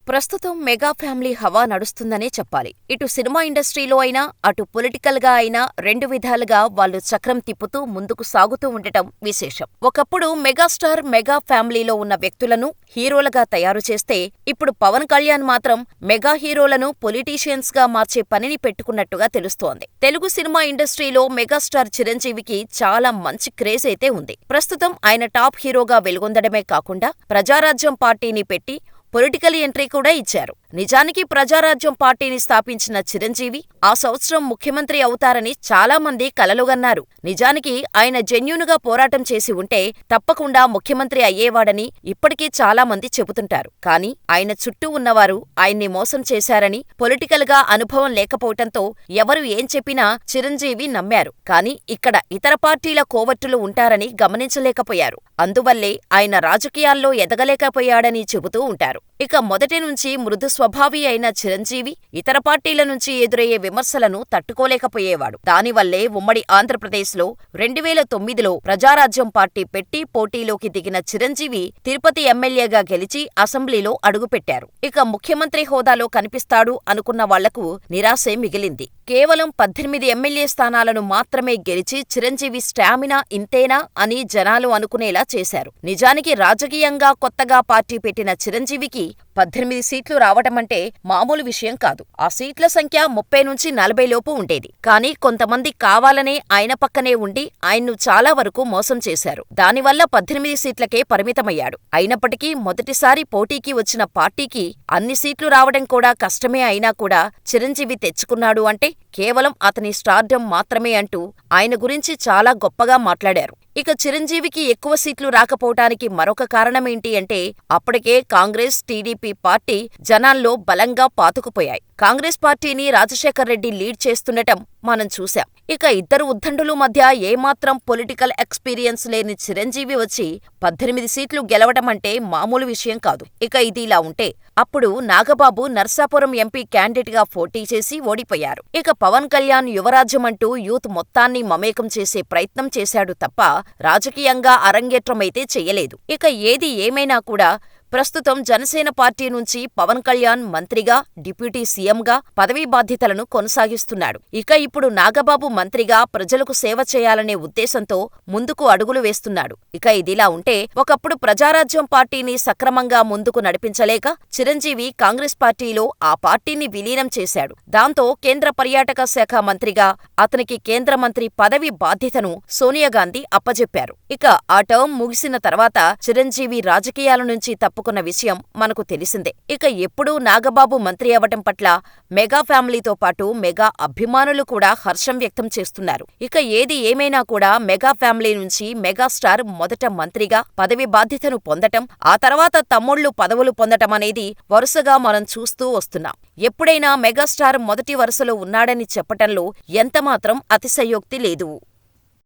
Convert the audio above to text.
ప్రస్తుతం mega family హవా నడుస్తుందనే చెప్పాలి. ఇటు సినిమా ఇండస్ట్రీలో అయినా, అటు పొలిటికల్ గా అయినా రెండు విధాలుగా వాళ్ళు చక్రం తిప్పుతూ ముందుకు సాగుతూ ఉండటం విశేషం. ఒకప్పుడు మెగాస్టార్ మెగా ఫ్యామిలీలో ఉన్న వ్యక్తులను హీరోలుగా తయారు చేస్తే, ఇప్పుడు పవన్ కళ్యాణ్ మాత్రం మెగా హీరోలను పొలిటీషియన్స్ గా మార్చే పనిని పెట్టుకున్నట్టుగా తెలుస్తోంది. తెలుగు సినిమా ఇండస్ట్రీలో మెగాస్టార్ చిరంజీవికి చాలా మంచి క్రేజ్ అయితే ఉంది. ప్రస్తుతం ఆయన టాప్ హీరోగా వెలుగొందడమే కాకుండా ప్రజారాజ్యం పార్టీని పెట్టి పొలిటికల్ ఎంట్రీ కూడా ఇచ్చారు. నిజానికి ప్రజారాజ్యం పార్టీని స్థాపించిన చిరంజీవి ఆ సంవత్సరం ముఖ్యమంత్రి అవుతారని చాలా మంది కలలుగన్నారు. నిజానికి ఆయన జెన్యూనుగా పోరాటం చేసి ఉంటే తప్పకుండా ముఖ్యమంత్రి అయ్యేవాడని ఇప్పటికీ చాలా మంది చెబుతుంటారు. కానీ ఆయన చుట్టూ ఉన్నవారు ఆయన్ని మోసం చేశారని, పొలిటికల్ గా అనుభవం లేకపోవటంతో ఎవరు ఏం చెప్పినా చిరంజీవి నమ్మారు. కానీ ఇక్కడ ఇతర పార్టీల కోవర్టులు ఉంటారని గమనించలేకపోయారు. అందువల్లే ఆయన రాజకీయాల్లో ఎదగలేకపోయాడని చెబుతూ ఉంటారు. ఇక మొదటి నుంచి మృదు స్వభావి అయిన చిరంజీవి ఇతర పార్టీల నుంచి ఎదురయ్యే విమర్శలను తట్టుకోలేకపోయేవాడు. దానివల్లే ఉమ్మడి ఆంధ్రప్రదేశ్లో 2009లో ప్రజారాజ్యం పార్టీ పెట్టి పోటీలోకి దిగిన చిరంజీవి తిరుపతి ఎమ్మెల్యేగా గెలిచి అసెంబ్లీలో అడుగుపెట్టారు. ఇక ముఖ్యమంత్రి హోదాలో కనిపిస్తాడు అనుకున్న వాళ్లకు నిరాశే మిగిలింది. కేవలం 18 ఎమ్మెల్యే స్థానాలను మాత్రమే గెలిచి చిరంజీవి స్టామినా ఇంతేనా అని జనాలు అనుకునేలా చేశారు. నిజానికి రాజకీయంగా కొత్తగా పార్టీ పెట్టిన చిరంజీవికి 18 సీట్లు రావటమంటే మామూలు విషయం కాదు. ఆ సీట్ల సంఖ్య 30 నుంచి 40 లోపు ఉండేది. కానీ కొంతమంది కావాలనే ఆయన పక్కనే ఉండి ఆయన్ను చాలా వరకు మోసం చేశారు. దానివల్ల 18 సీట్లకే పరిమితమయ్యాడు. అయినప్పటికీ మొదటిసారి పోటీకి వచ్చిన పార్టీకి అన్ని సీట్లు రావడం కూడా కష్టమే అయినా కూడా చిరంజీవి తెచ్చుకున్నాడు అంటే కేవలం అతని స్టార్డమ్ మాత్రమే అంటూ ఆయన గురించి చాలా గొప్పగా మాట్లాడారు. ఇక చిరంజీవికి ఎక్కువ సీట్లు రాకపోవటానికి మరొక కారణమేంటి అంటే అప్పటికే కాంగ్రెస్, టీడీపీ పార్టీ జనాల్లో బలంగా పాతుకుపోయాయి. కాంగ్రెస్ పార్టీని రాజశేఖర్ రెడ్డి లీడ్ చేస్తుండటం మనం చూశాం. ఇక ఇద్దరు ఉద్దండుల మధ్య ఏమాత్రం పొలిటికల్ ఎక్స్పీరియన్స్ లేని చిరంజీవి వచ్చి 18 సీట్లు గెలవటమంటే మామూలు విషయం కాదు. ఇక ఇదిలా ఉంటే అప్పుడు నాగబాబు నర్సాపురం ఎంపీ క్యాండిడేట్ గా పోటీ చేసి ఓడిపోయారు. ఇక పవన్ కళ్యాణ్ యువరాజ్యమంటూ యూత్ మొత్తాన్ని మమేకం చేసే ప్రయత్నం చేశాడు తప్ప రాజకీయంగా అరంగేట్రమైతే చెయ్యలేదు. ఇక ఏది ఏమైనా కూడా ప్రస్తుతం జనసేన పార్టీ నుంచి పవన్ కళ్యాణ్ మంత్రిగా, డిప్యూటీ సీఎంగా పదవీ బాధ్యతలను కొనసాగిస్తున్నాడు. ఇక ఇప్పుడు నాగబాబు మంత్రిగా ప్రజలకు సేవ చేయాలనే ఉద్దేశంతో ముందుకు అడుగులు వేస్తున్నాడు. ఇక ఇదిలా ఉంటే ఒకప్పుడు ప్రజారాజ్యం పార్టీని సక్రమంగా ముందుకు నడిపించలేక చిరంజీవి కాంగ్రెస్ పార్టీలో ఆ పార్టీని విలీనం చేశాడు. దాంతో కేంద్ర పర్యాటక శాఖ మంత్రిగా అతనికి కేంద్ర మంత్రి పదవి బాధ్యతను సోనియాగాంధీ అప్పజెప్పారు. ఇక ఆ టర్మ్ ముగిసిన తర్వాత చిరంజీవి రాజకీయాల నుంచి తప్పుకున్న విషయం మనకు తెలిసిందే. ఇక ఎప్పుడూ నాగబాబు మంత్రి అవ్వటం పట్ల మెగా ఫ్యామిలీతో పాటు మెగా అభిమానులు కూడా హర్షం వ్యక్తం చేస్తున్నారు. ఇక ఏది ఏమైనా కూడా మెగా ఫ్యామిలీ నుంచి మెగాస్టార్ మొదట మంత్రిగా పదవి బాధ్యతను పొందటం, ఆ తర్వాత తమ్ముళ్లు పదవులు పొందటం అనేది వరుసగా మనం చూస్తూ వస్తున్నాం. ఎప్పుడైనా మెగాస్టార్ మొదటి వరుసలో ఉన్నాడని చెప్పటంలో ఎంతమాత్రం అతిశయోక్తి లేదు.